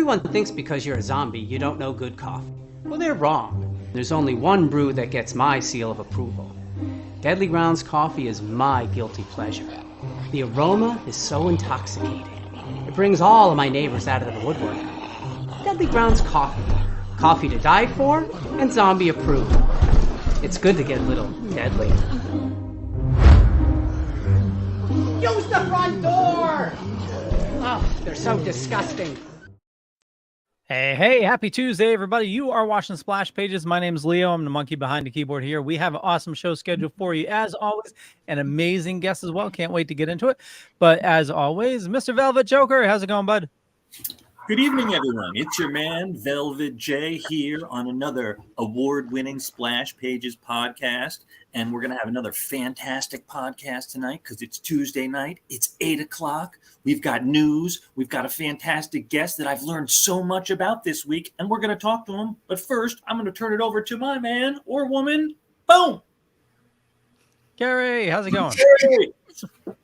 Everyone thinks because you're a zombie, you don't know good coffee. Well, they're wrong. There's only one brew that gets my seal of approval. Deadly Grounds coffee is my guilty pleasure. The aroma is so intoxicating. It brings all of my neighbors out of the woodwork. Deadly Grounds coffee. Coffee to die for and zombie approved. It's good to get a little deadly. Use the front door! Oh, they're so disgusting. Hey, happy Tuesday, everybody. You are watching Splash Pages. My name is Leo. I'm the monkey behind the keyboard here. We have an awesome show scheduled for you, as always. An amazing guest as well. Can't wait to get into it. But as always, Mr. Velvet Joker, how's it going, bud? Good evening, everyone. It's your man, Velvet J, here on another award-winning Splash Pages podcast. And we're going to have another fantastic podcast tonight because it's Tuesday night. It's 8 o'clock. We've got news. We've got a fantastic guest that I've learned so much about this week, and we're going to talk to him. But first, I'm going to turn it over to my man or woman. Boom! Kari, how's it going? Kari!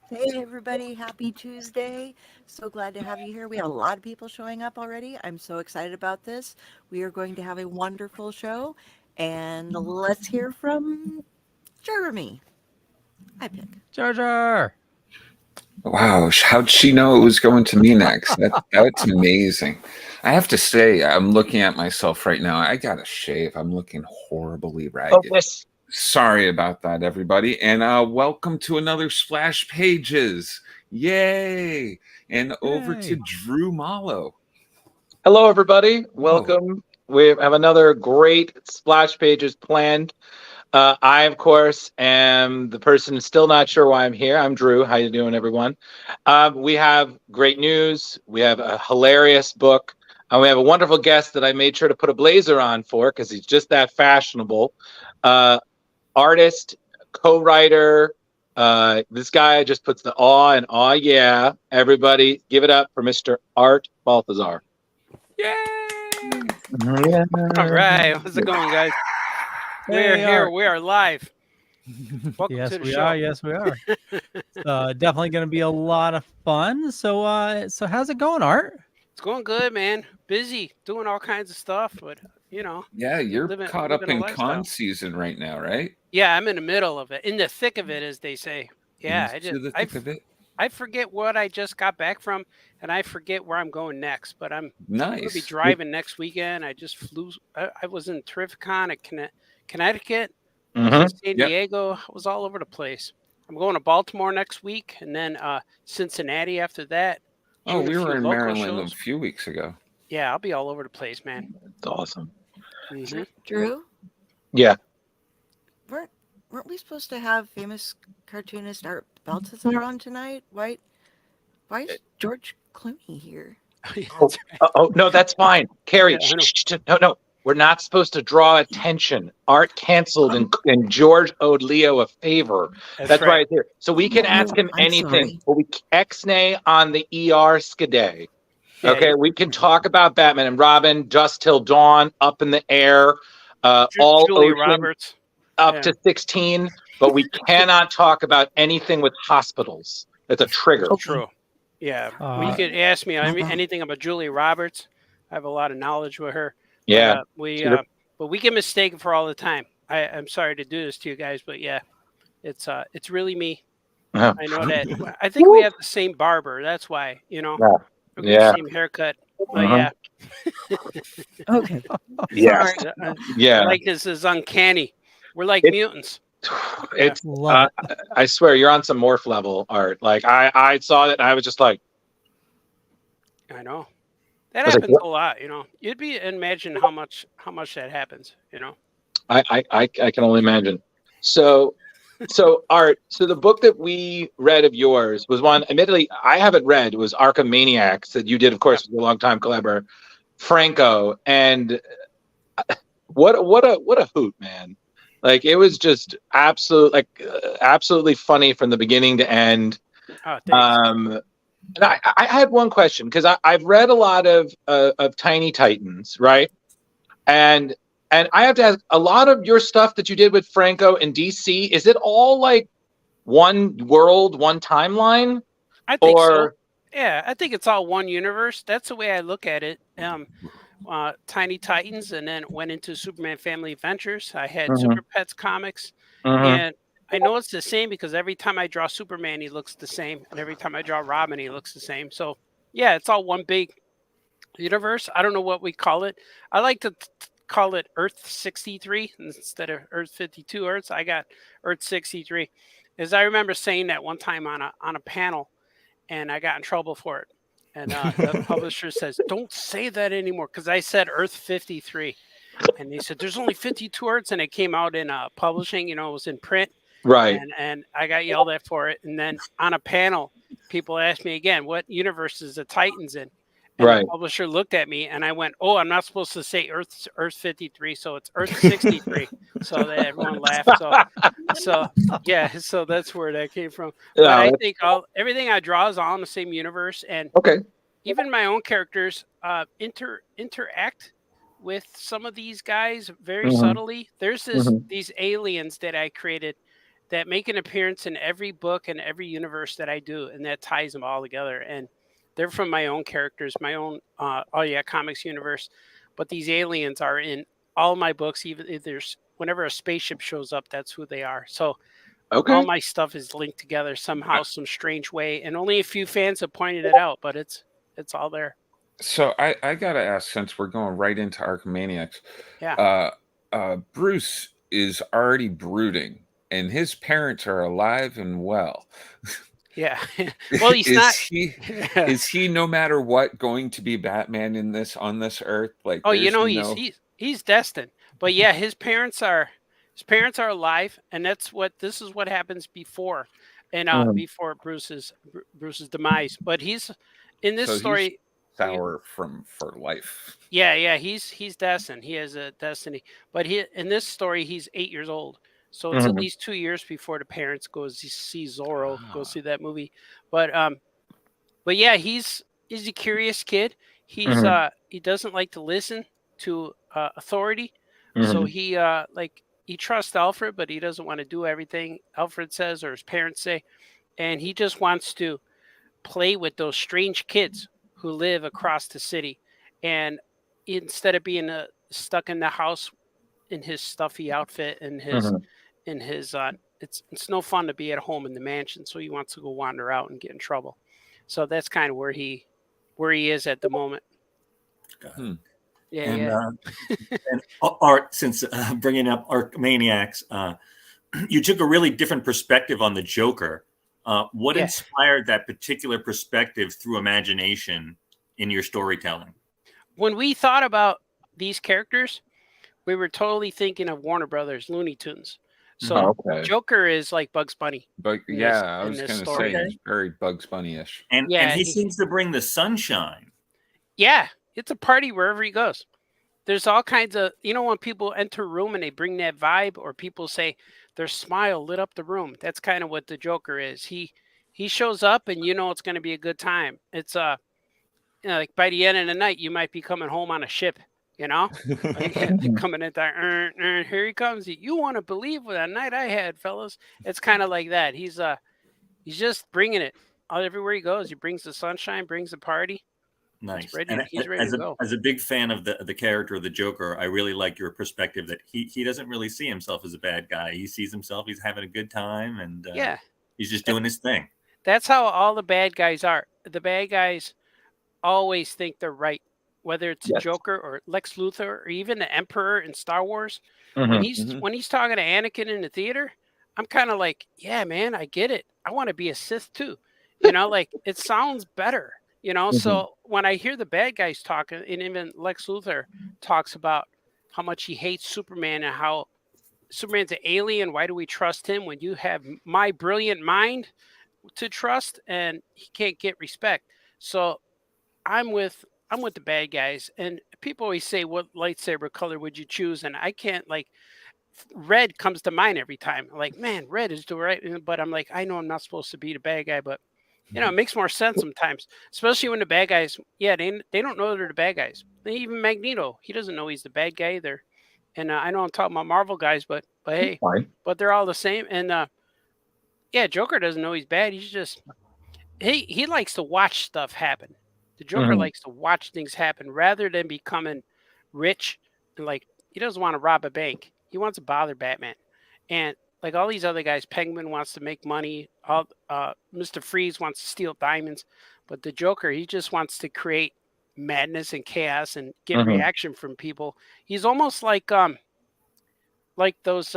Hey everybody, happy Tuesday. So glad to have you here. We have a lot of people showing up already. I'm so excited about this. We are going to have a wonderful show. And let's hear from Jeremy. I pick. Jar Jar. Wow, how'd she know it was going to me next? That's amazing. I have to say, I'm looking at myself right now. I got to shave. I'm looking horribly ragged. Focus. Sorry about that, everybody. And welcome to another Splash Pages. Yay! And over to Drew Mollo. Hello, everybody. Welcome. We have another great Splash Pages planned. I, of course, am the person still not sure why I'm here. I'm Drew. How you doing, everyone? We have great news. We have a hilarious book. And we have a wonderful guest that I made sure to put a blazer on for because he's just that fashionable. Artist, co-writer. This guy just puts the awe and awe. Yeah, everybody, give it up for Mr. Art Balthazar. Yay! Yeah. All right, how's it going, guys? We're here. We are live. Welcome Yes, to the we show. are. Yes, we are. Definitely going to be a lot of fun. So how's it going, Art? It's going good, man. Busy doing all kinds of stuff, but you know. Yeah, you're caught up living a in lifestyle. con season right now, right? Yeah, I'm in the middle of it, in the thick of it, as they say. Yeah, I forget what I just got back from, and I forget where I'm going next. But I'm going to be driving next weekend. I just flew. I was in Terrificon at Connecticut, San Diego. I was all over the place. I'm going to Baltimore next week, and then Cincinnati after that. Oh, we were in Maryland shows. a few weeks ago. Yeah, I'll be all over the place, man. It's awesome. Mm-hmm. Drew, Yeah. weren't we supposed to have famous cartoonist Art Balthazar on tonight? Why is George Clooney here? Oh, no, that's fine. Kari, Yeah, no. We're not supposed to draw attention. Art canceled, and George owed Leo a favor. That's right here. So we can ask him I'm anything. sorry. But we X-nay on the ER Skiday. Okay, we can talk about Batman and Robin, Dust Till Dawn, Up in the Air, all Julia Ocean, Roberts. up to 16, but we cannot talk about anything with hospitals. That's a trigger. True. Yeah, you could ask me anything about Julia Roberts. I have a lot of knowledge with her. Yeah. But we get mistaken for all the time. I'm sorry to do this to you guys, but yeah, it's really me. Uh-huh. I know that. I think we have the same barber. That's why, you know. We got Yeah. the same haircut. But yeah. Okay. Yeah. Sorry. Yeah. Like this is uncanny. We're like mutants. It's Love I swear you're on some morph level, Art. Like I saw it and I was just like, I know. That I was like, happens a lot, you know. You'd be imagine how much that happens, you know. I can only imagine. So Art, so the book that we read of yours was one, admittedly, I haven't read, was Arkham Maniacs that you did, of course, with a longtime collaborator, Franco. And what a hoot, man. Like it was just absolutely funny from the beginning to end. Oh, thanks. And I had one question because I've read a lot of Tiny Titans, right? And I have to ask, a lot of your stuff that you did with Franco in DC, is it all like one world, one timeline? I think so. Yeah, I think it's all one universe. That's the way I look at it. Tiny Titans, and then went into Superman Family Adventures. I had Super Pets comics, and I know it's the same because every time I draw Superman, he looks the same, and every time I draw Robin, he looks the same. So yeah, it's all one big universe. I don't know what we call it. I like to call it Earth 63 instead of Earth 52 Earths. I got Earth 63, as I remember saying that one time on a panel, and I got in trouble for it. And the publisher says, "Don't say that anymore," because I said Earth 53, and they said there's only 52 Earths, and it came out in publishing. You know, it was in print, Right. And I got yelled at for it. And then on a panel, people asked me again, "What universe is the Titans in?" And Right. the publisher looked at me, and I went, "Oh, I'm not supposed to say Earth 53, so it's Earth 63." So that everyone laughed. So yeah, so that's where that came from. But I think everything I draw is all in the same universe, and even my own characters interact with some of these guys very subtly. There's these aliens that I created that make an appearance in every book and every universe that I do, and that ties them all together. And they're from my own characters, my own comics universe. But these aliens are in all my books. Even if there's whenever a spaceship shows up, that's who they are. So all my stuff is linked together somehow, some strange way, and only a few fans have pointed it out, but it's all there. So I gotta ask, since we're going right into Archimaniacs, Bruce is already brooding, and his parents are alive and well. Yeah. Well, he's not. Is he no matter what going to be Batman on this Earth? Like, oh, you know, he's destined. But yeah, his parents are alive, and this is what happens before, and before Bruce's demise. But he's in this story. Sour for life. Yeah, he's destined. He has a destiny. But in this story, he's 8 years old. So it's at least 2 years before the parents go see Zorro, go see that movie. But yeah, he's a curious kid. He's he doesn't like to listen to authority. So he trusts Alfred, but he doesn't want to do everything Alfred says or his parents say. And he just wants to play with those strange kids who live across the city. And instead of being stuck in the house in his stuffy outfit and his it's no fun to be at home in the mansion, so he wants to go wander out and get in trouble. So that's kind of where he is at the moment. And Art, since bringing up Archimaniacs, you took a really different perspective on the Joker. What inspired that particular perspective through imagination in your storytelling? When we thought about these characters, we were totally thinking of Warner Brothers, Looney Tunes. So Joker is like Bugs Bunny. But I was going to say he's very Bugs Bunny-ish. And he seems to bring the sunshine. Yeah, it's a party wherever he goes. There's all kinds of, when people enter a room and they bring that vibe, or people say their smile lit up the room. That's kind of what the Joker is. He shows up and it's going to be a good time. It's like by the end of the night, you might be coming home on a ship. Coming in there, here he comes. You want to believe what a night I had, fellas? It's kind of like that. He's just bringing it everywhere he goes. He brings the sunshine, brings the party. Nice. He's ready to go. As a big fan of the character of the Joker, I really like your perspective that he doesn't really see himself as a bad guy. He sees himself, he's having a good time, and he's just doing his thing. That's how all the bad guys are. The bad guys always think they're right. Whether it's a Joker or Lex Luthor or even the Emperor in Star Wars, when he's talking to Anakin in the theater, I'm kind of like, yeah, man, I get it. I want to be a Sith too. Like it sounds better. So when I hear the bad guys talking, and even Lex Luthor talks about how much he hates Superman and how Superman's an alien. Why do we trust him when you have my brilliant mind to trust and he can't get respect? So I'm with the bad guys, and people always say, what lightsaber color would you choose? And I can't, red comes to mind every time. Like, man, red is the right, but I'm like, I know I'm not supposed to be the bad guy, but it makes more sense sometimes, especially when the bad guys, they don't know they're the bad guys. Even Magneto, he doesn't know he's the bad guy either. And I know I'm talking about Marvel guys, but but they're all the same. And Joker doesn't know he's bad. He's just, he likes to watch stuff happen. The Joker likes to watch things happen rather than becoming rich and like he doesn't want to rob a bank. He wants to bother Batman. And like all these other guys, Penguin wants to make money. All Mr. Freeze wants to steal diamonds, but the Joker, he just wants to create madness and chaos and get reaction from people. He's almost like those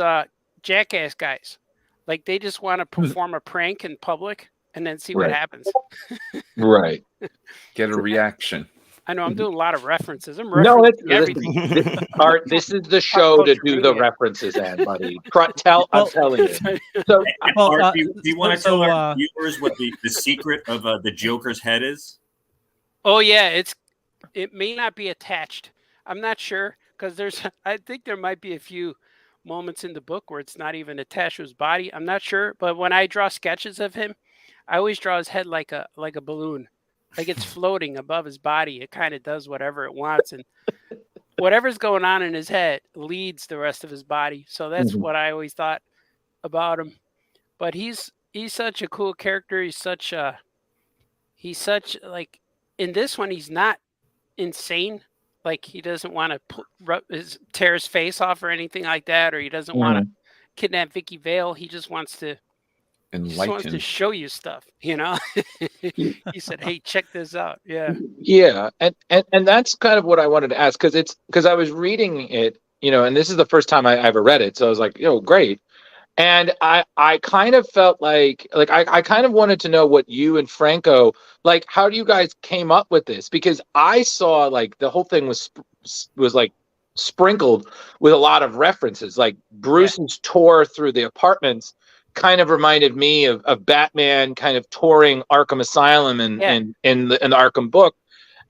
jackass guys. Like they just want to perform a prank in public and then see what happens. Right. Get a reaction. I know I'm doing a lot of references. I'm No, referencing everything. Art, this is the show to do the references at, buddy. I'm telling you. So, Art, do you want to tell our viewers what the secret of the Joker's head is? Oh yeah, it may not be attached. I'm not sure because I think there might be a few moments in the book where it's not even attached to his body. I'm not sure, but when I draw sketches of him, I always draw his head like a balloon. Like it's floating above his body. It kind of does whatever it wants. And whatever's going on in his head leads the rest of his body. So that's what I always thought about him. But he's such a cool character. He's such like in this one, he's not insane. Like he doesn't want to tear his face off or anything like that. Or he doesn't want to kidnap Vicky Vale. He just wants to wants to show you stuff, you know. He said, "Hey, check this out." Yeah, and that's kind of what I wanted to ask because I was reading it, and this is the first time I ever read it, so I was like, great. And I kind of felt like I kind of wanted to know what you and Franco, like, how do you guys came up with this? Because I saw like the whole thing was like sprinkled with a lot of references, like Bruce's tour through the apartments kind of reminded me of Batman kind of touring Arkham Asylum and in the Arkham book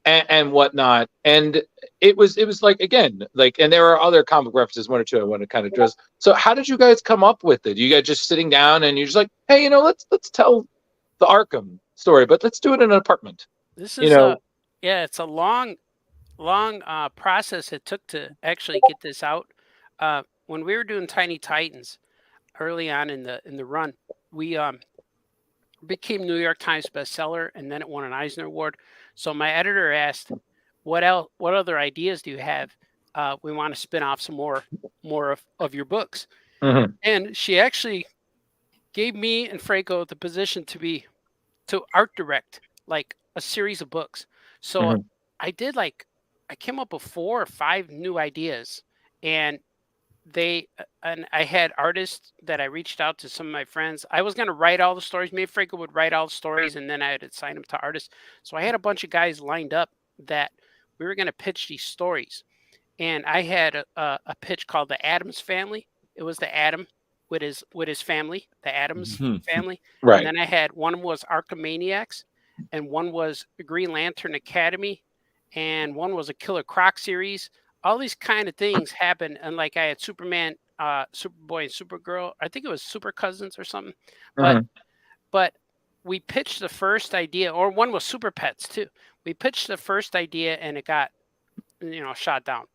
and whatnot. And it was like, again, like, and there are other comic references, one or two I want to kind of address. So how did you guys come up with it? You guys just sitting down and you're just like, hey, let's tell the Arkham story, but let's do it in an apartment. This is it's a long process it took to actually get this out. When we were doing Tiny Titans, early on in the run, we became New York Times bestseller, and then it won an Eisner Award. So my editor asked, "What other ideas do you have? We want to spin off some more of your books." And she actually gave me and Franco the position to art direct like a series of books. So I came up with 4 or 5 new ideas, and I had artists that I reached out to, some of my friends. I was going to write all the stories. Me and Franco would write all the stories, and then I had assign them to artists. So I had a bunch of guys lined up that we were going to pitch these stories. And I had a pitch called The Addams Family. It was the Adam with his family, the Addams family. Right. And then I had one was Archimaniacs, and one was Green Lantern Academy, and one was a Killer Croc series. All these kind of things happen, and like I had Superman, Superboy, and Supergirl. I think it was Super Cousins or something. But we pitched the first idea, or one was Super Pets too. We pitched the first idea, and it got shot down.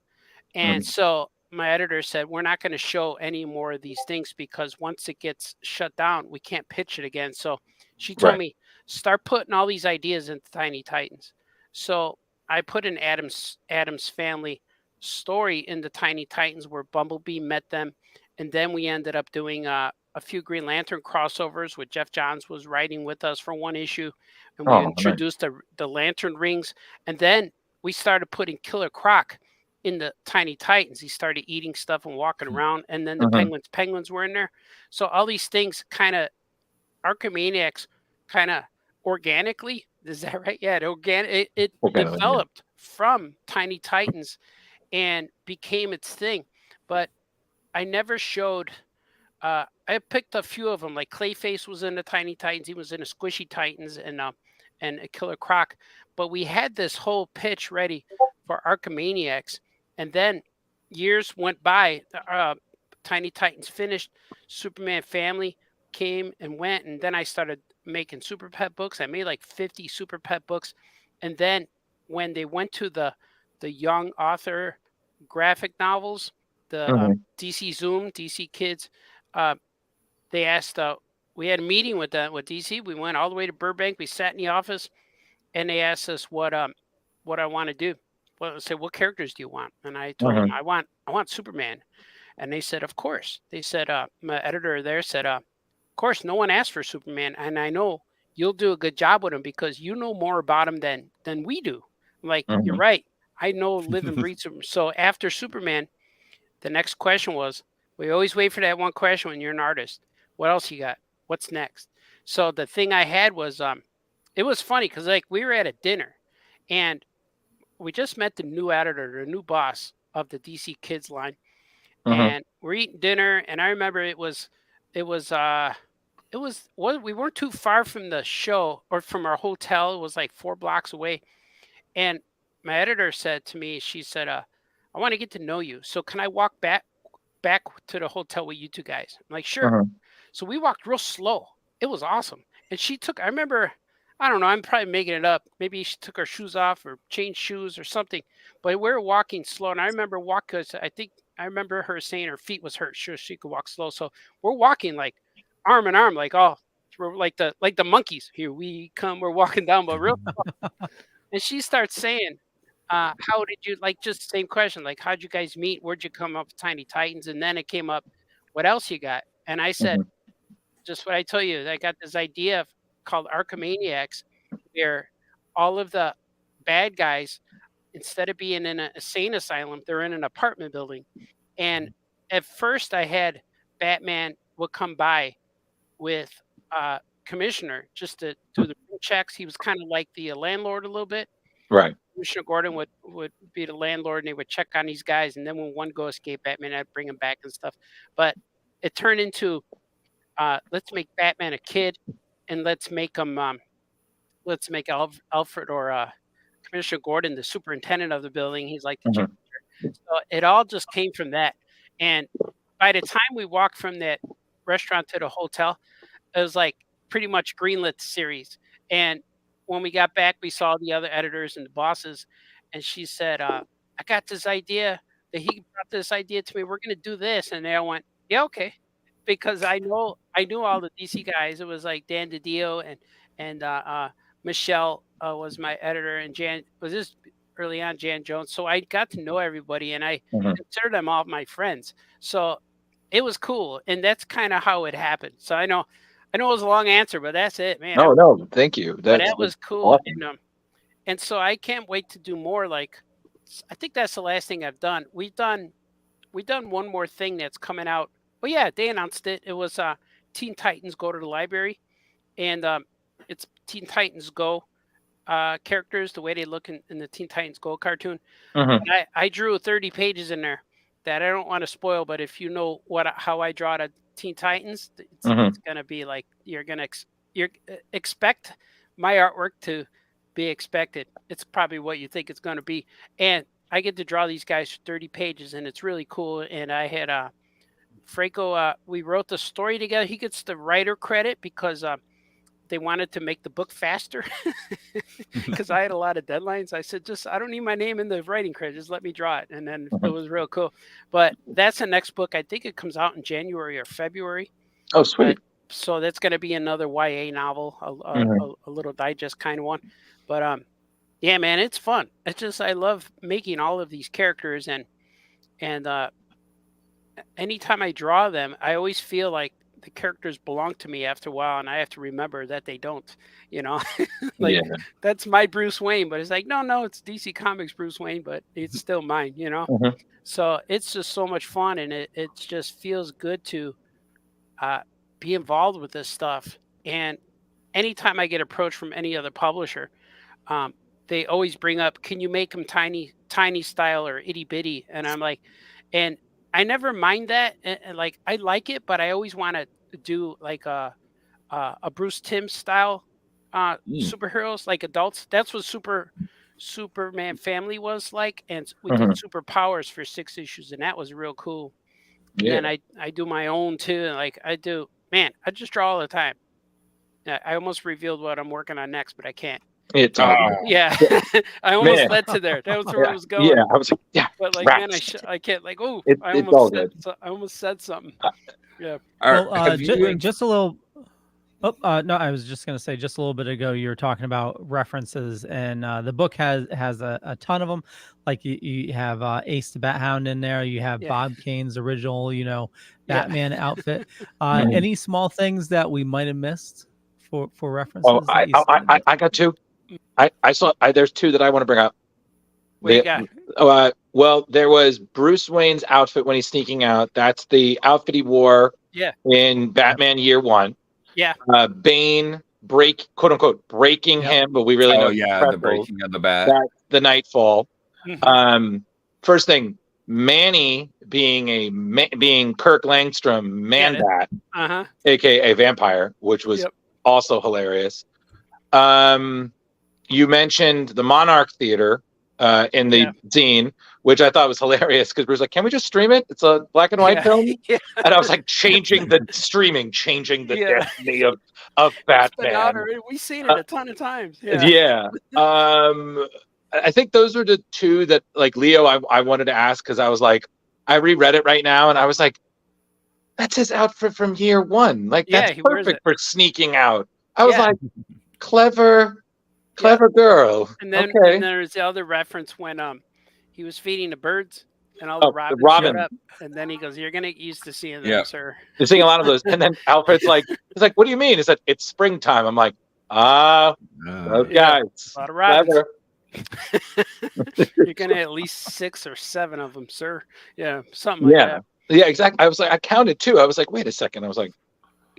And so my editor said, "We're not going to show any more of these things because once it gets shut down, we can't pitch it again." So she told me, "Start putting all these ideas into Tiny Titans." So I put an Addams Family story in the Tiny Titans where Bumblebee met them, and then we ended up doing a few Green Lantern crossovers with Jeff Johns was writing with us for one issue, and we introduced the Lantern rings, and then we started putting Killer Croc in the Tiny Titans. He started eating stuff and walking around, and then the penguins were in there. So all these things kind of Archimaniacs kind of organically, is that right? Yeah, it developed from Tiny Titans and became its thing. But I never showed I picked a few of them, like Clayface was in the Tiny Titans, he was in the Squishy Titans, and a Killer Croc. But we had this whole pitch ready for Archimaniacs, and then years went by. Tiny Titans finished, Superman Family came and went, and then I started making Super Pet books. I made like 50 Super Pet books, and then when they went to the young author graphic novels, the DC Zoom, DC Kids, they asked, we had a meeting with DC. We went all the way to Burbank. We sat in the office, and they asked us what I want to do. Well, I said, what characters do you want? And I told them I want Superman. And they said, of course. They said, my editor there said, of course, no one asked for Superman, and I know you'll do a good job with him because you know more about him than we do. I'm like, you're right. I know, live and breathe Superman. So after Superman, the next question was, we always wait for that one question when you're an artist. What else you got? What's next? So the thing I had was, it was funny because like we were at a dinner, and we just met the new editor, the new boss of the DC Kids line. And we're eating dinner, and I remember we weren't too far from the show or from our hotel. It was like 4 blocks away. And my editor said to me, she said, I want to get to know you. So can I walk back to the hotel with you two guys? I'm like, sure. So we walked real slow. It was awesome. And I remember, I don't know, I'm probably making it up. Maybe she took her shoes off or changed shoes or something. But we were walking slow. And I remember I remember her saying her feet was hurt. Sure, she could walk slow. So we're walking like arm in arm, like, oh, we're like the monkeys. Here we come. We're walking down, but real slow. And she starts saying, how did you, like, just the same question, like, how'd you guys meet? Where'd you come up with Tiny Titans? And then it came up, what else you got? And I said, just what I told you. I got this idea called Archimaniacs, where all of the bad guys, instead of being in an insane asylum, they're in an apartment building. And at first I had Batman would come by with Commissioner just to do the checks. He was kind of like the landlord a little bit. Right. Commissioner Gordon would be the landlord, and they would check on these guys. And then when one go escape Batman, I'd bring him back and stuff. But it turned into, let's make Batman a kid, and let's make him, Alfred or Commissioner Gordon, the superintendent of the building. He's like the janitor. So it all just came from that. And by the time we walked from that restaurant to the hotel, it was like pretty much greenlit the series. And when we got back, we saw the other editors and the bosses, and she said, I got this idea that he brought this idea to me. We're going to do this. And they all went, yeah, okay. Because I knew all the DC guys. It was like Dan DiDio and Michelle was my editor, and Jan was this early on, Jan Jones. So I got to know everybody, and I consider them all my friends. So it was cool, and that's kind of how it happened. So I know it was a long answer, but that's it, man. No, thank you. That was cool. Awesome. And so I can't wait to do more. Like, I think that's the last thing I've done. We've done one more thing that's coming out. Well, yeah, they announced it. It was Teen Titans Go to the Library, and it's Teen Titans Go characters, the way they look in the Teen Titans Go cartoon. I drew 30 pages in there that I don't want to spoil, but if you know how I draw the Teen Titans, it's going to be like, you're expect my artwork to be expected. It's probably what you think it's going to be. And I get to draw these guys for 30 pages, and it's really cool. And I had Franco, we wrote the story together. He gets the writer credit because they wanted to make the book faster because I had a lot of deadlines. I said, I don't need my name in the writing credit. Just let me draw it. And then it was real cool. But that's the next book. I think it comes out in January or February. Oh, sweet. So that's going to be another YA novel, a little digest kind of one. But yeah, man, it's fun. I love making all of these characters, and anytime I draw them, I always feel like the characters belong to me after a while, and I have to remember that they don't, that's my Bruce Wayne, but it's like, no, it's DC Comics Bruce Wayne, but it's still mine, So it's just so much fun, and it just feels good to be involved with this stuff. And anytime I get approached from any other publisher, they always bring up, can you make them tiny style or itty bitty? And I'm like, and I never mind that. And like, I like it, but I always want to do like a Bruce Timm style superheroes, like adults. That's what Superman Family was like. And we did Superpowers for 6 issues, and that was real cool. Yeah. And I do my own too. Like I just draw all the time. I almost revealed what I'm working on next, but I can't. It's yeah. I almost led to there. That was where I was going. Yeah, I was like, yeah. But like, man, I can't. Like, I almost said something. Yeah. Well, just a little. Oh, no, I was just going to say just a little bit ago, you were talking about references, and the book has a ton of them. Like you have Ace the Bat Hound in there. You have Bob Kane's original, Batman outfit. Any small things that we might have missed for references? Oh, I got two. I saw. There's two that I want to bring up. What you got? Well, there was Bruce Wayne's outfit when he's sneaking out. That's the outfit he wore in Batman Year One. Yeah. Bane quote unquote breaking him, but we really know the breaking of the bat. That's the Nightfall. First thing, Manny being Kirk Langstrom, Man-Bat, aka vampire, which was also hilarious. You mentioned the Monarch Theater in the zine, which I thought was hilarious because Bruce was like, "Can we just stream it? It's a black and white film." And I was like, changing the destiny of Batman. We've seen it a ton of times. I think those were the two that, like, Leo, I wanted to ask because I was like, I reread it right now and I was like, that's his outfit from Year One. Like, that's perfect for sneaking out. I was like, clever girl. And then and there's the other reference when he was feeding the birds and all the robins showed up, and then he goes, "You're gonna get used to seeing them, sir." You're seeing a lot of those. And then Alfred's like, he's like, "What do you mean?" He said, "It's springtime." I'm like, those guys. A lot of robins. You're gonna at least 6 or 7 of them, sir. Yeah, something like that. Yeah, exactly. I was like, I counted 2. I was like, wait a second. I was like,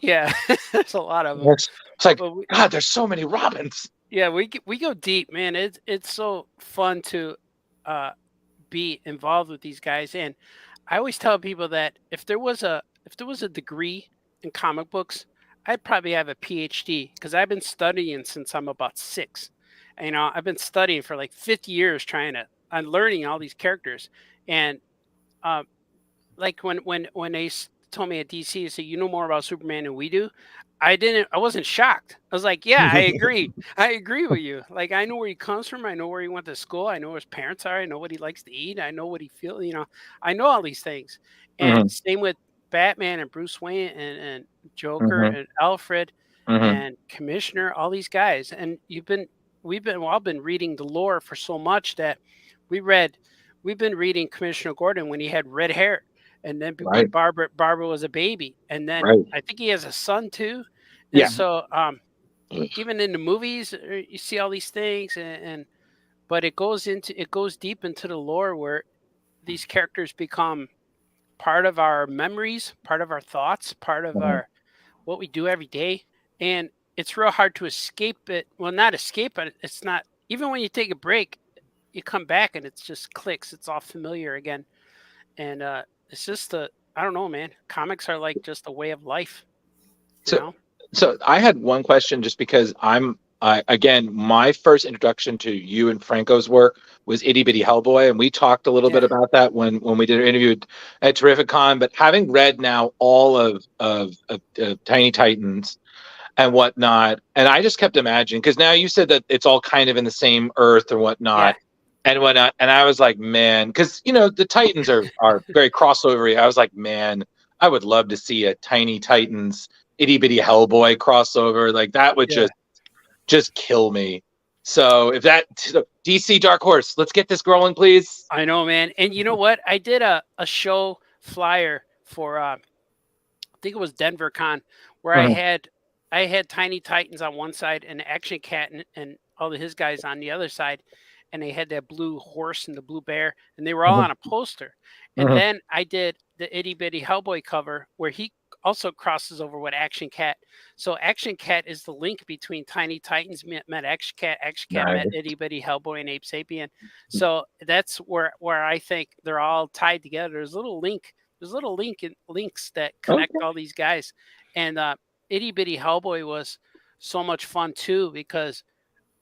there's a lot of them. It's like, God, there's so many robins. Yeah, we go deep, man. It's so fun to be involved with these guys, and I always tell people that if there was a degree in comic books, I'd probably have a PhD because I've been studying since I'm about 6. I've been studying for like 50 years I'm learning all these characters, and like when they told me at DC, they said, "You know more about Superman than we do." I wasn't shocked. I was like, yeah, I agree. I agree with you. Like, I know where he comes from. I know where he went to school. I know where his parents are. I know what he likes to eat. I know what he feels. I know all these things. And same with Batman and Bruce Wayne and Joker and Alfred and Commissioner, all these guys. And we've all been reading the lore for so much that we've been reading Commissioner Gordon when he had red hair. And then when Barbara was a baby, and then I think he has a son too. And so even in the movies, you see all these things, but it goes deep into the lore where these characters become part of our memories, part of our thoughts, part of our what we do every day, and it's real hard to escape it. Well, not escape it. It's not even when you take a break, you come back and it just clicks. It's all familiar again, and it's just I don't know, man. Comics are like just a way of life. So I had one question, just because again, my first introduction to you and Franco's work was Itty Bitty Hellboy, and we talked a little bit about that when we did an interview at Terrificon. But having read now all of Tiny Titans and whatnot, and I just kept imagining, because now you said that it's all kind of in the same earth or whatnot. And whatnot, and I was like, man, because the Titans are very crossovery. I was like, man, I would love to see a Tiny Titans Itty Bitty Hellboy crossover. Like, that would just kill me. So if DC Dark Horse, let's get this growing, please. I know, man. And you know what? I did a show flyer for I think it was Denver Con, where I had Tiny Titans on one side and Action Cat and all of his guys on the other side. And they had that blue horse and the blue bear, and they were all on a poster. And then I did the Itty Bitty Hellboy cover where he also crosses over with Action Cat. So Action Cat is the link between Tiny Titans met Action Cat met Itty Bitty Hellboy and Ape Sapien. So that's where I think they're all tied together. There's little links that connect all these guys. And Itty Bitty Hellboy was so much fun too, because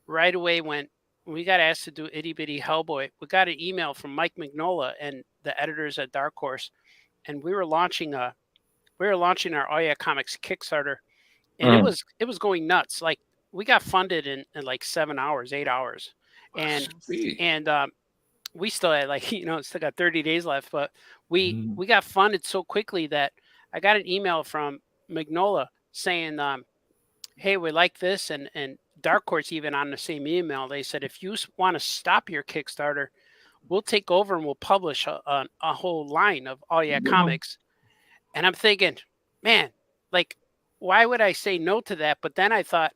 right away when we got asked to do Itty Bitty Hellboy, we got an email from Mike Mignola and the editors at Dark Horse, and we were launching our Oh Yeah Comics Kickstarter, and it was going nuts. Like, we got funded in like 7 hours, 8 hours, and we still had still got 30 days left, but we got funded so quickly that I got an email from Mignola saying, hey, we like this, and Dark Horse even on the same email, they said if you want to stop your Kickstarter, we'll take over and we'll publish a whole line of All Yeah comics. And I'm thinking, man, like, why would I say no to that? But then I thought,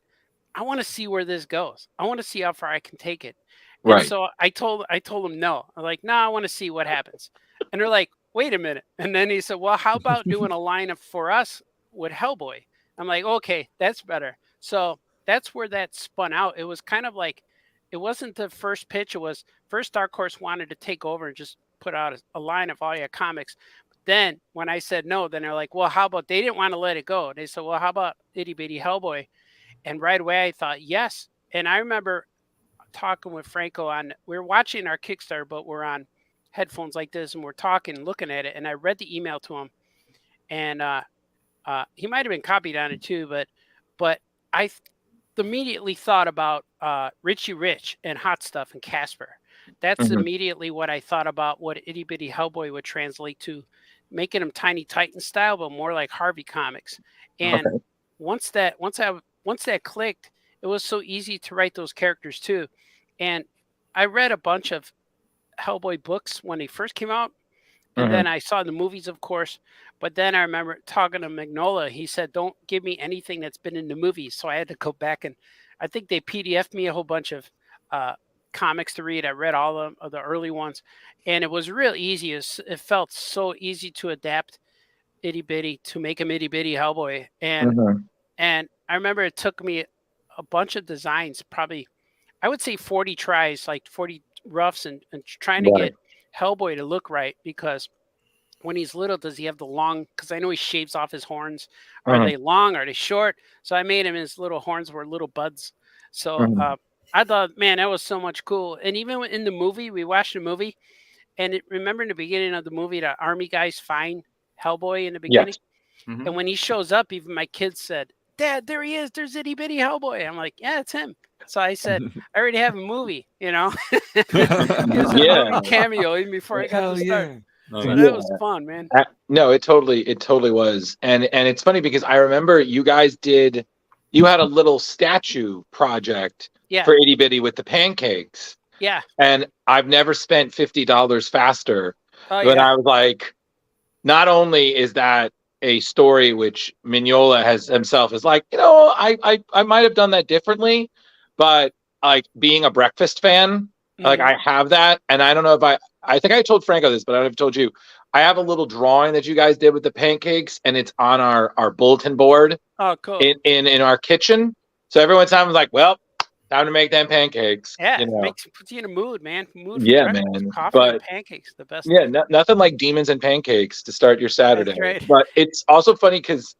I want to see where this goes. I want to see how far I can take it. And Right. so I told them no. I'm like, no, I want to see what happens. And they're like, wait a minute. And then he said, well, how about doing a line for us with Hellboy? I'm like, okay, that's better. So that's where that spun out. It was kind of like, it wasn't the first pitch. It was first Dark Horse wanted to take over and just put out a line of All Yeah comics. Then when I said no, then they're like, well, how about, they didn't want to let it go. They said, well, how about Itty Bitty Hellboy? And right away I thought, yes. And I remember talking with Franco we were watching our Kickstarter, but we're on headphones like this and we're talking, looking at it. And I read the email to him, and he might've been copied on it too, but I immediately thought about Richie Rich and Hot Stuff and Casper. That's immediately what I thought about what Itty Bitty Hellboy would translate to, making him Tiny Titan style, but more like Harvey Comics. And once that clicked, it was so easy to write those characters too. And I read a bunch of Hellboy books when they first came out. And then I saw the movies, of course. But then I remember talking to Magnola. He said, don't give me anything that's been in the movies. So I had to go back, and I think they PDF'd me a whole bunch of comics to read. I read all of the early ones. And it was real easy. It felt so easy to adapt Itty Bitty to make him Itty Bitty Hellboy. And I remember it took me a bunch of designs, probably, I would say 40 tries, like 40 roughs, and trying to get Hellboy to look right, because when he's little, does he have the long, because I know he shaves off his horns. Are they long? Are they short? So I made him, his little horns were little buds. So I thought, man, that was so much cool. And even in the movie, we watched the movie, and remember in the beginning of the movie, the army guys find Hellboy in the beginning? Yes. And when he shows up, even my kids said, Dad, there he is. There's Itty Bitty Hellboy. I'm like, yeah, it's him. So I said, I already have a movie, It was a movie cameo even before I got to start. So that was fun, man. No, it totally was. And it's funny because I remember you guys you had a little statue project for Itty Bitty with the pancakes. Yeah. And I've never spent $50 faster. But I was like, not only is that a story which Mignola has himself is like, I might have done that differently, but like being a breakfast fan, like I have that. And I don't know if I think I told Franco this, but I don't know if I told you, I have a little drawing that you guys did with the pancakes, and it's on our bulletin board. Oh, cool. In our kitchen. So every time I'm like, well, time to make them pancakes. Yeah, puts you in a mood, man. Man. Coffee and pancakes, the best. Yeah, nothing like demons and pancakes to start your Saturday. Right. But it's also funny because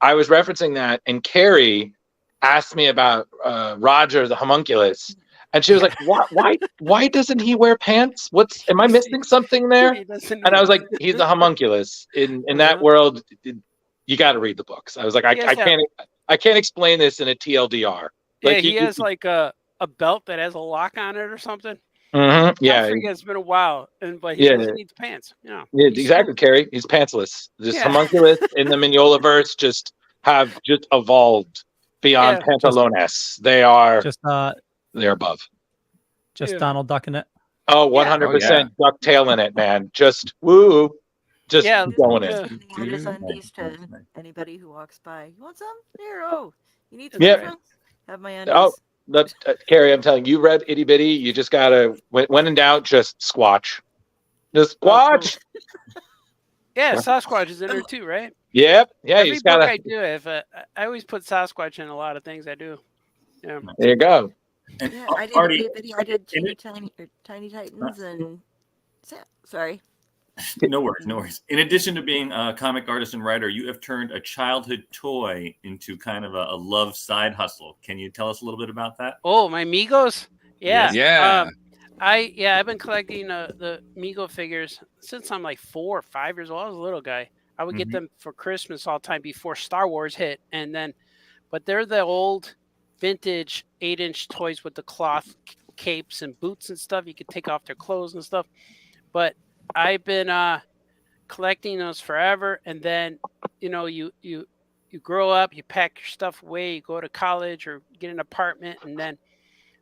I was referencing that, and Kari asked me about Roger the homunculus, and she was like, why doesn't he wear pants? Am I missing something there? And I was like, he's the homunculus. In that world, you got to read the books. I was like, I can't explain this in a TLDR. Like, he has like a belt that has a lock on it or something. Yeah, I forget, it's been a while, but he needs pants. Yeah, exactly, Kari. He's pantsless. This homunculus in the Mignola-verse just evolved beyond pantalones. They're above. Just Donald Duck in it. Oh, 100% ducktail in it, man. Just woo. Just going in. His undies to anybody who walks by. You want some? Here, you need some difference? Have my undies. Oh, Kari, I'm telling you, you read Itty Bitty. You just gotta, when in doubt, just squatch. Just squatch. Yeah, Sasquatch is in there too, right? Yep. Yeah, Every you just book gotta. I do, I always put Sasquatch in a lot of things I do. Yeah. There you go. And I did Itty Bitty. I did Tiny Titans and sorry. No worries. In addition to being a comic artist and writer, you have turned a childhood toy into kind of a love side hustle. Can you tell us a little bit about that? Oh, my Migos? Yeah. Yeah. I've been collecting the Migo figures since I'm like 4 or 5 years old. I was a little guy. I would get them for Christmas all the time before Star Wars hit. But they're the old vintage 8-inch toys with the cloth capes and boots and stuff. You could take off their clothes and stuff. But I've been collecting those forever. And then, you you grow up, you pack your stuff away, you go to college or get an apartment, and then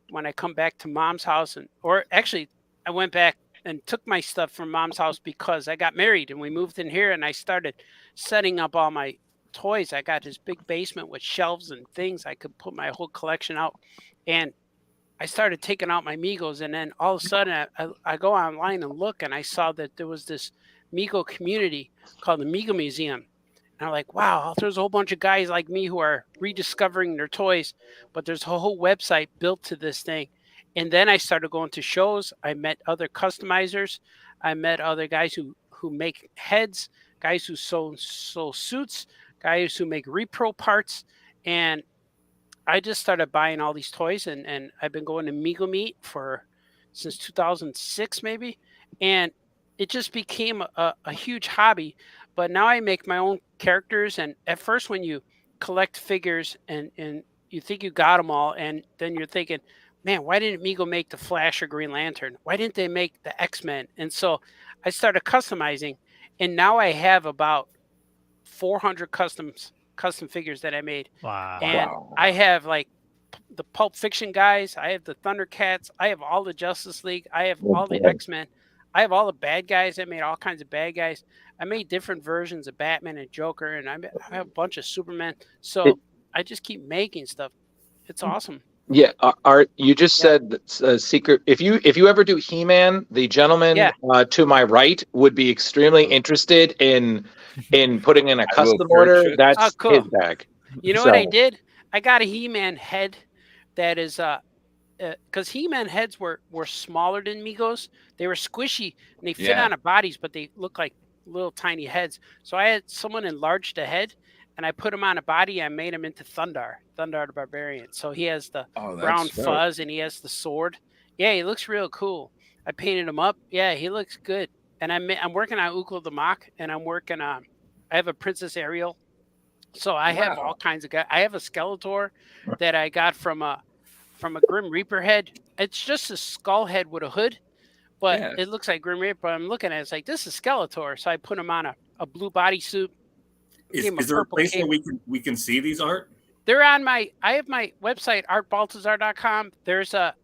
when I come back to mom's house, or actually I went back and took my stuff from mom's house because I got married and we moved in here and I started setting up all my toys. I got this big basement with shelves and things. I could put my whole collection out, and I started taking out my Migos, and then all of a sudden I go online and look, and I saw that there was this Migo community called the Migo Museum. And I'm like, wow, there's a whole bunch of guys like me who are rediscovering their toys, but there's a whole website built to this thing. And then I started going to shows. I met other customizers. I met other guys who make heads, guys who sew suits, guys who make repro parts. And I just started buying all these toys, and I've been going to Migo Meet since 2006 maybe, and it just became a huge hobby. But now I make my own characters, and at first when you collect figures and you think you got them all, and then you're thinking, man, why didn't Migo make the Flash or Green Lantern? Why didn't they make the X-Men? And so I started customizing, and now I have about 400 custom figures that I made. Wow. And I have like the Pulp Fiction guys, I have the Thundercats, I have all the Justice League, I have all the X-Men, I have all the bad guys. I made all kinds of bad guys. I made different versions of Batman and Joker, and I have a bunch of Superman. So I just keep making stuff. It's awesome. Yeah, Art, you just said that, secret. If you ever do He-Man, the gentleman to my right would be extremely interested in putting in a custom order. That's cool. his bag. You know what I did? I got a He-Man head that is because He-Man heads were smaller than Migos. They were squishy and they fit on the bodies, but they look like little tiny heads. So I had someone enlarge the head, and I put him on a body. I made him into Thundar the Barbarian. So he has the brown fuzz and he has the sword. Yeah, he looks real cool. I painted him up. Yeah, he looks good. And I'm working on Ukla the Mock, and I'm working on. I have a Princess Ariel. So I have all kinds of guys. I have a Skeletor that I got from a Grim Reaper head. It's just a skull head with a hood, but it looks like Grim Reaper. But I'm looking at it, it's like, this is Skeletor. So I put him on a blue bodysuit. Is there a place where we can see these, Art? They're on I have my website, artbaltazar.com. There's a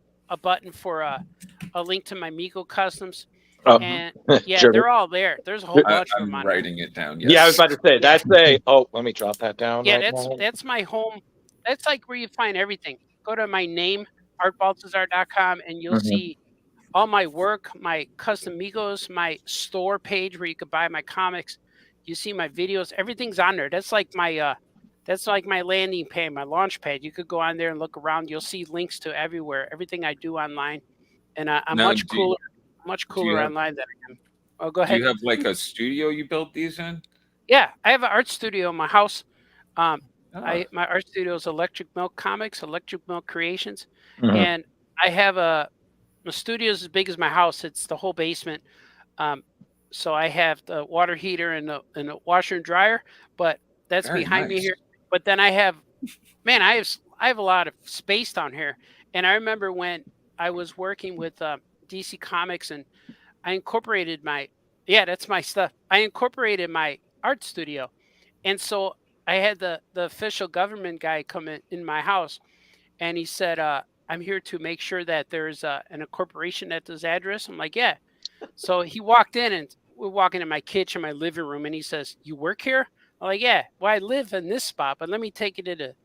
button for a link to my Migo customs. And they're all there. There's a whole bunch of them on writing it down. Yes. Yeah, I was about to say that's let me drop that down. Yeah, that's my home. That's like where you find everything. Go to my name, artbaltazar.com, and you'll see all my work, my custom Migos, my store page where you could buy my comics. You see my videos. Everything's on there. That's like my landing page, my launch pad. You could go on there and look around. You'll see links to everywhere, everything I do online, and I'm much cooler online than I am. Oh, go ahead. Do you have like a studio you built these in? Yeah, I have an art studio in my house. My art studio is Electric Milk Comics, Electric Milk Creations, and I have a studio as big as my house. It's the whole basement. So I have the water heater and the washer and dryer, but that's behind me here. But then I have a lot of space down here. And I remember when I was working with DC Comics, and I incorporated that's my stuff. I incorporated my art studio. And so I had the official government guy come in my house, and he said, I'm here to make sure that there's an incorporation at this address. I'm like, yeah. So he walked in, and we're walking in my kitchen, my living room, and he says, you work here? I'm like, yeah. Well, I live in this spot, but let me take you to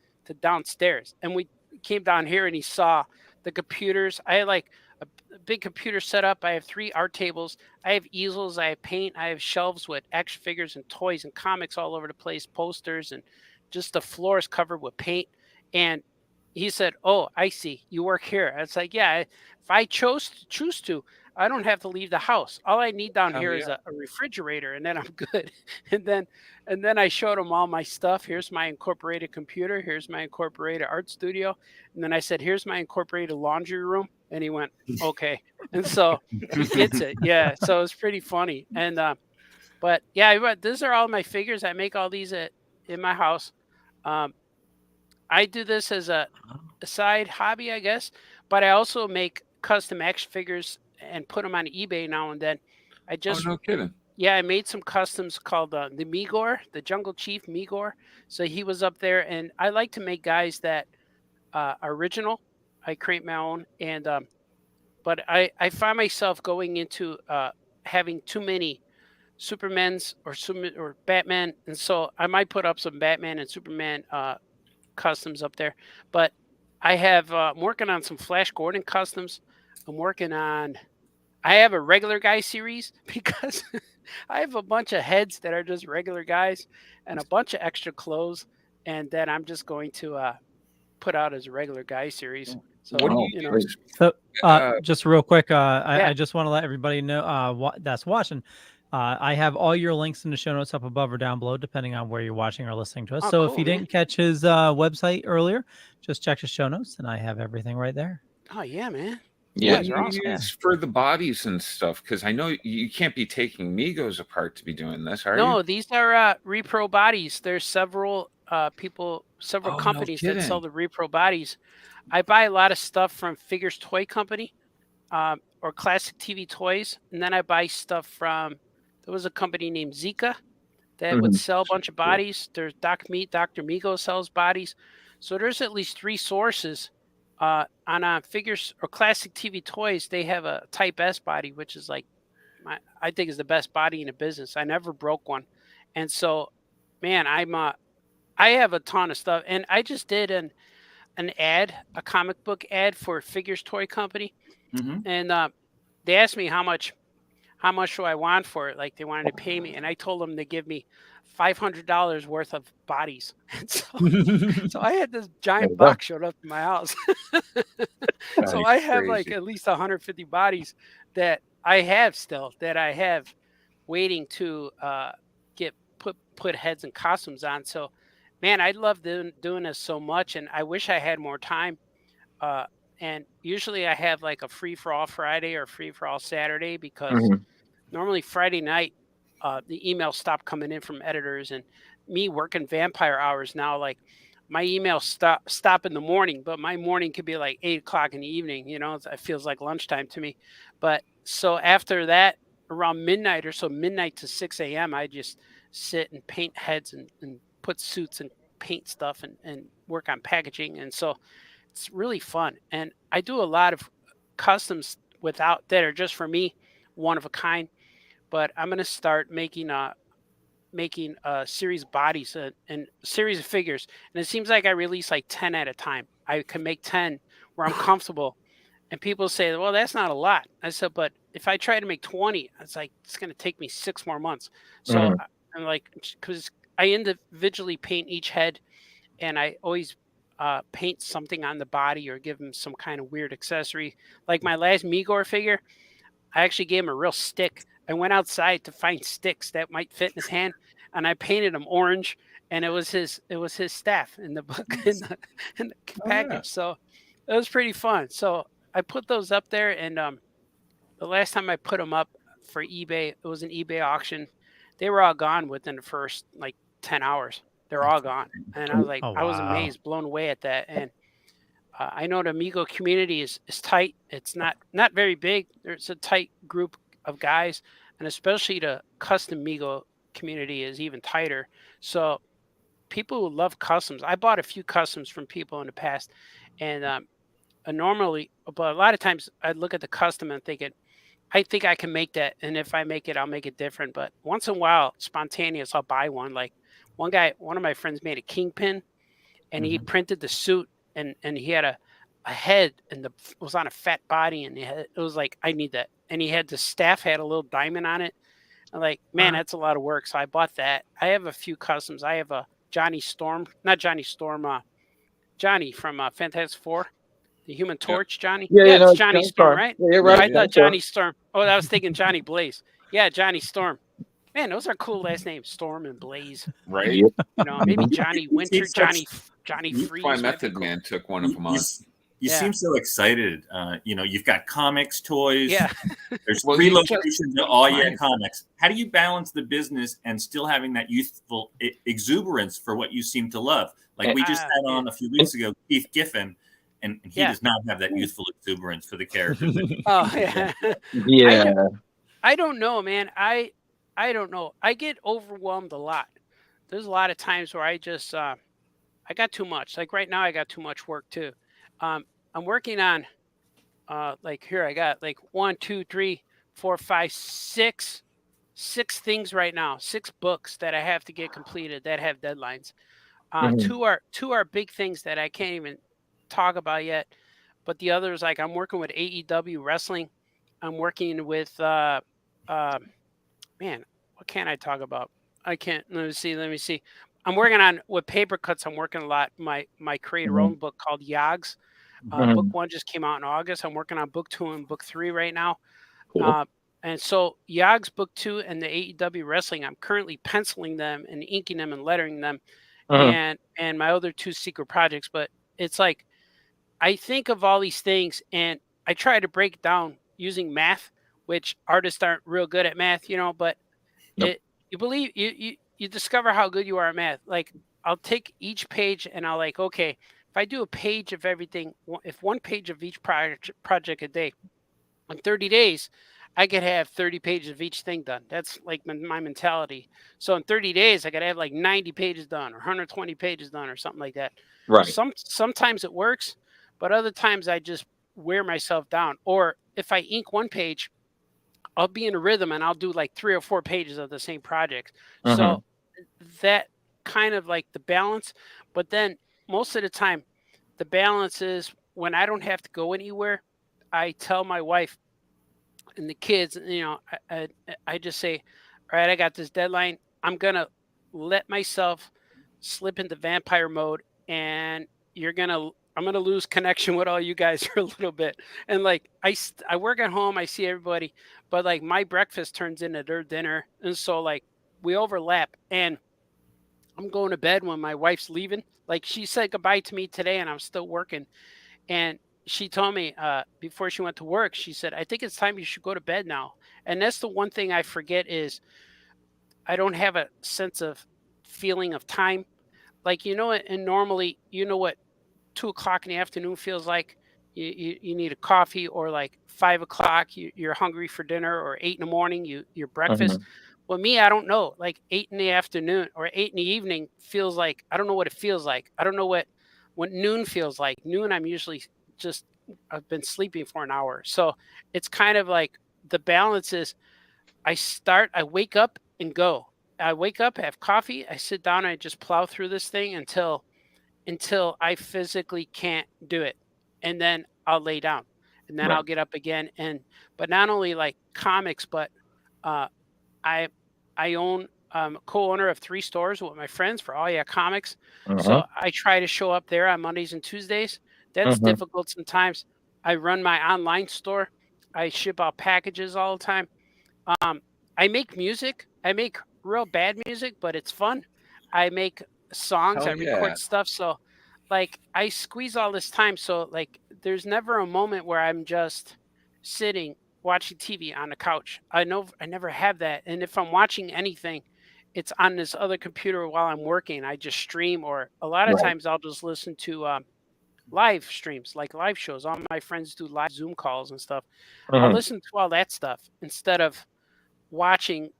downstairs. And we came down here, and he saw the computers. I had like a big computer set up. I have 3 art tables. I have easels. I have paint. I have shelves with action figures and toys and comics all over the place, posters, and just the floor is covered with paint. And he said, oh, I see. You work here. It's like, yeah, if I choose to, I don't have to leave the house. All I need down here is a refrigerator, and then I'm good. And then I showed him all my stuff. Here's my incorporated computer. Here's my incorporated art studio. And then I said, here's my incorporated laundry room. And he went, okay. And so he gets it. Yeah. So it's pretty funny. And but yeah, these are all my figures. I make all these in my house. I do this as a side hobby, I guess. But I also make custom action figures and put them on eBay now and then. No kidding. I made some customs called the Migor, the Jungle Chief Migor. So he was up there, and I like to make guys that are original. I create my own, and but I find myself going into having too many Supermans or Batman, and so I might put up some Batman and Superman customs up there. But I have I'm working on some Flash Gordon customs. I have a regular guy series because I have a bunch of heads that are just regular guys and a bunch of extra clothes, and then I'm just going to put out as a regular guy series. So What do you do? So just real quick, I just want to let everybody know that's watching. I have all your links in the show notes up above or down below, depending on where you're watching or listening to us. So cool, if you didn't catch his website earlier, just check his show notes, and I have everything right there. Oh yeah, man. Yeah, what do you use for the bodies and stuff? Because I know you can't be taking Migos apart to be doing this, are you? No, these are repro bodies. There's several companies that sell the repro bodies. I buy a lot of stuff from Figures Toy Company or Classic TV Toys, and then I buy stuff from, there was a company named Zika that would sell a bunch of bodies. There's Dr. Migo sells bodies. So there's at least 3 sources. On Figures or Classic TV Toys, they have a Type S body, which is like, I think is the best body in the business. I never broke one. And so, man, I have a ton of stuff. And I just did an ad, a comic book ad for Figures Toy Company. And they asked me how much do I want for it? Like they wanted to pay me. And I told them to give me $500 worth of bodies. And so I had this giant box showed up in my house. So I have like at least 150 bodies that I have waiting to get put heads and costumes on. So, man, I love doing this so much, and I wish I had more time. And usually I have like a free for all Friday or free for all Saturday because normally Friday night the emails stop coming in from editors, and me working vampire hours now, like my emails stop in the morning, but my morning could be like 8 o'clock in the evening. You know, it feels like lunchtime to me. But so after that, around midnight or so, midnight to 6 a.m., I just sit and paint heads and put suits and paint stuff and work on packaging. And so it's really fun. And I do a lot of customs that are just for me, one of a kind. But I'm going to start making a series of bodies and series of figures. And it seems like I release like 10 at a time. I can make 10 where I'm comfortable. And people say, well, that's not a lot. I said, but if I try to make 20, it's like, it's going to take me 6 more months. So I'm like, because I individually paint each head, and I always paint something on the body or give them some kind of weird accessory. Like my last Migor figure, I actually gave him a real stick. I went outside to find sticks that might fit in his hand, and I painted him orange, and it was his staff in the book in the package. Yeah. So it was pretty fun. So I put those up there, and the last time I put them up for eBay, it was an eBay auction. They were all gone within the first like 10 hours. They're all gone, and I was like, I was amazed, blown away at that. And I know the Amigo community is tight. It's not very big. There's a tight group of guys, and especially the custom Amigo community is even tighter. So people who love customs, I bought a few customs from people in the past, and normally, but a lot of times I look at the custom and thinking, I think I can make that, and if I make it, I'll make it different. But once in a while, spontaneous, I'll buy one. Like one of my friends made a Kingpin, and he printed the suit, and he had a head, and it was on a fat body, and it was like, I need that. And he had the staff had a little diamond on it. I'm like, man, that's a lot of work. So I bought that. I have a few customs. I have a Johnny from Fantastic Four, the Human Torch, Johnny. Yeah, it's Johnny Storm, right? Yeah, you're right. I thought Johnny Storm. Oh, I was thinking Johnny Blaze. Yeah, Johnny Storm. Man, those are cool last names, Storm and Blaze. Right. You know, maybe Johnny Winter, Johnny Freeze. My Method Man took one of them on. You seem so excited. You've got comics, toys. Yeah. There's 3 locations of all your comics. How do you balance the business and still having that youthful exuberance for what you seem to love? Like we just had on a few weeks ago, Keith Giffen, and he does not have that youthful exuberance for the characters. Oh, yeah. Yeah. I don't know, man. I I don't know. I get overwhelmed a lot. There's a lot of times where I just I got too much. Like right now, I got too much work too. I'm working on like here I got like 6 things right now, 6 books that I have to get completed that have deadlines. Two are big things that I can't even talk about yet, but the others, like I'm working with AEW wrestling. I'm working with uh man, what can't I talk about? I can't. Let me see. I'm working on with paper cuts. I'm working a lot. My creator own book called Yogs. Book 1 just came out in August. I'm working on book 2 and book 3 right now. Cool. And so Yogs book 2 and the AEW wrestling, I'm currently penciling them and inking them and lettering them, and my other 2 secret projects. But it's like I think of all these things and I try to break it down using math, which artists aren't real good at math, but you discover how good you are at math. Like I'll take each page and I'll like, okay, if I do a page of everything, if 1 page of each project a day, in 30 days, I could have 30 pages of each thing done. That's like my mentality. So in 30 days, I could have like 90 pages done or 120 pages done or something like that. Right. Sometimes it works, but other times I just wear myself down. Or if I ink 1 page, I'll be in a rhythm and I'll do like 3 or 4 pages of the same project. So that kind of like the balance. But then most of the time, the balance is when I don't have to go anywhere, I tell my wife and the kids, I just say, all right, I got this deadline. I'm going to let myself slip into vampire mode and I'm going to lose connection with all you guys for a little bit. And like, I work at home, I see everybody, but like my breakfast turns into their dinner. And so like we overlap and I'm going to bed when my wife's leaving. Like she said goodbye to me today and I'm still working. And she told me before she went to work, she said, I think it's time you should go to bed now. And that's the one thing I forget is I don't have a sense of feeling of time. Like, and normally, what 2 o'clock in the afternoon feels like. You need a coffee, or like 5 o'clock, you're hungry for dinner, or 8 in the morning, your breakfast. Well, me, I don't know. Like 8 in the afternoon or 8 in the evening feels like, I don't know what it feels like. I don't know what noon feels like. Noon, I'm usually I've been sleeping for an hour. So it's kind of like the balance is I wake up and go. I wake up, have coffee, I sit down, and I just plow through this thing until I physically can't do it. And then I'll lay down and then I'll get up again. But not only like comics, but I own co-owner of 3 stores with my friends for All Yeah Comics. So I try to show up there on Mondays and Tuesdays. That's difficult sometimes. I run my online store. I ship out packages all the time. I make music. I make real bad music, but it's fun. I make songs. I record stuff. So like I squeeze all this time. So like there's never a moment where I'm just sitting watching TV on the couch. I know I never have that. And if I'm watching anything, it's on this other computer while I'm working. I just stream, or a lot of times I'll just listen to live streams, like live shows. All my friends do live Zoom calls and stuff. I'll listen to all that stuff instead of watching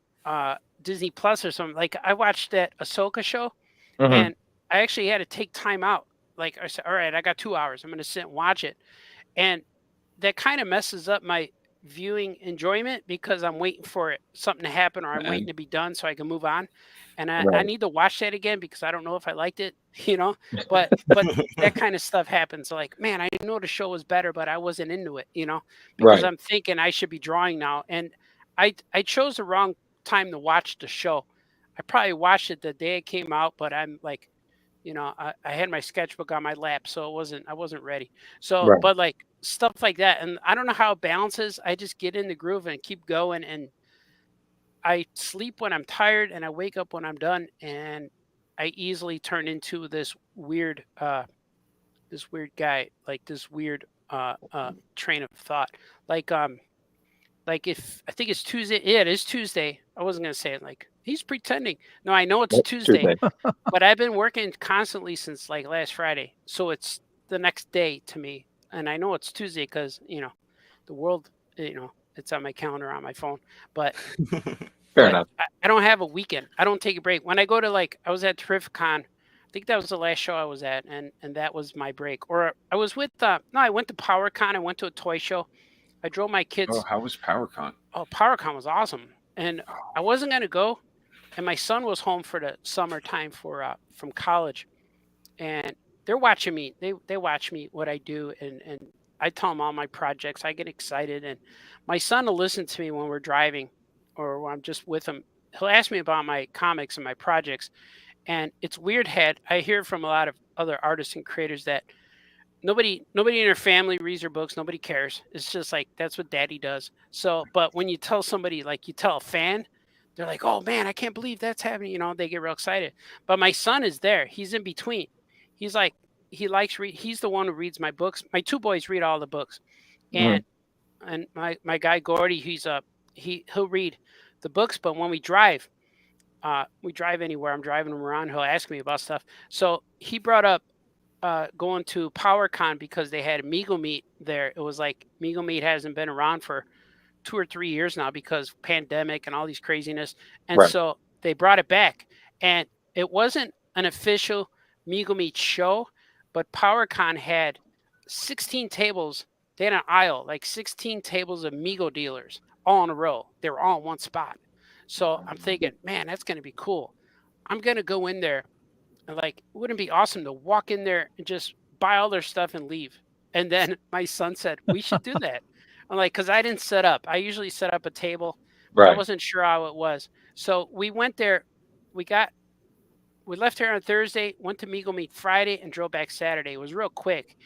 Disney Plus or something. Like I watched that Ahsoka show and I actually had to take time out. Like I said, all right, I got 2 hours. I'm going to sit and watch it. And that kind of messes up my viewing enjoyment because I'm waiting for something to happen, or I'm waiting to be done so I can move on. And I need to watch that again because I don't know if I liked it, but that kind of stuff happens. Like, man, I know the show was better, but I wasn't into it, because I'm thinking I should be drawing now. And I chose the wrong time to watch the show. I probably watched it the day it came out, but I'm like, I had my sketchbook on my lap, so I wasn't ready. So, but like stuff like that. And I don't know how it balances. I just get in the groove and keep going. And I sleep when I'm tired and I wake up when I'm done. And I easily turn into this weird guy, like this weird train of thought. Like if I think it's Tuesday. Yeah, it is Tuesday. I wasn't going to say it like he's pretending. No, I know it's Tuesday, but I've been working constantly since like last Friday. So it's the next day to me. And I know it's Tuesday because, the world, it's on my calendar on my phone. But Fair enough. I don't have a weekend. I don't take a break. When I go to I was at Terrificon. I think that was the last show I was at, and that was my break. Or I was with I went to PowerCon. I went to a toy show. I drove my kids. Oh, how was PowerCon? Oh, PowerCon was awesome. And I wasn't gonna go, and my son was home for the summertime from college, and they're watching me. They watch me what I do, and I tell them all my projects. I get excited, and my son will listen to me when we're driving, or when I'm just with him. He'll ask me about my comics and my projects. And it's weird. I hear from a lot of other artists and creators that nobody in their family reads their books. Nobody cares. It's just like that's what Daddy does. So, but when you tell somebody, like you tell a fan, they're like, "Oh man, I can't believe that's happening." You know, they get real excited. But my son is there. He's in between. He's like he likes read. He's the one who reads my books. My two boys read all the books, and my guy Gordy, he'll read the books. But when we drive anywhere, I'm driving him around, he'll ask me about stuff. So he brought up going to PowerCon because they had Meagle Meat there. It was like Meagle Meat hasn't been around for 2 or 3 years now because pandemic and all these craziness. And so they brought it back. And it wasn't an official Meagle Meat show, but PowerCon had 16 tables. They had an aisle, like 16 tables of Meagle dealers all in a row. They were all in one spot. So I'm thinking, man, that's going to be cool. I'm going to go in there and wouldn't it be awesome to walk in there and just buy all their stuff and leave? And then my son said, we should do that. I'm like, because I didn't set up. I usually set up a table. But I wasn't sure how it was. So we went there. We left here on Thursday, went to Meagle Meat Friday, and drove back Saturday. It was real quick.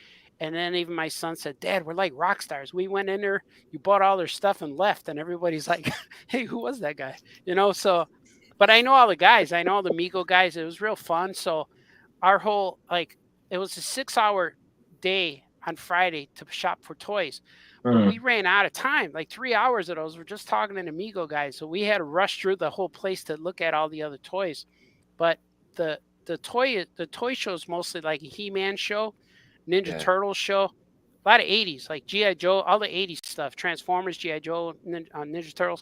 And then even my son said, Dad, we're like rock stars. We went in there, you bought all their stuff and left. And everybody's like, hey, who was that guy? You know, so, but I know all the guys. I know all the Meagle guys. It was real fun. So our whole, it was a 6-hour day on Friday to shop for toys. But we ran out of time, 3 hours of those. We're just talking to the Meagle guys. So we had to rush through the whole place to look at all the other toys. But the toy show is mostly like a He-Man show. Ninja Turtles show, a lot of 80s, like G.I. Joe, all the 80s stuff, Transformers, G.I. Joe, Ninja Turtles.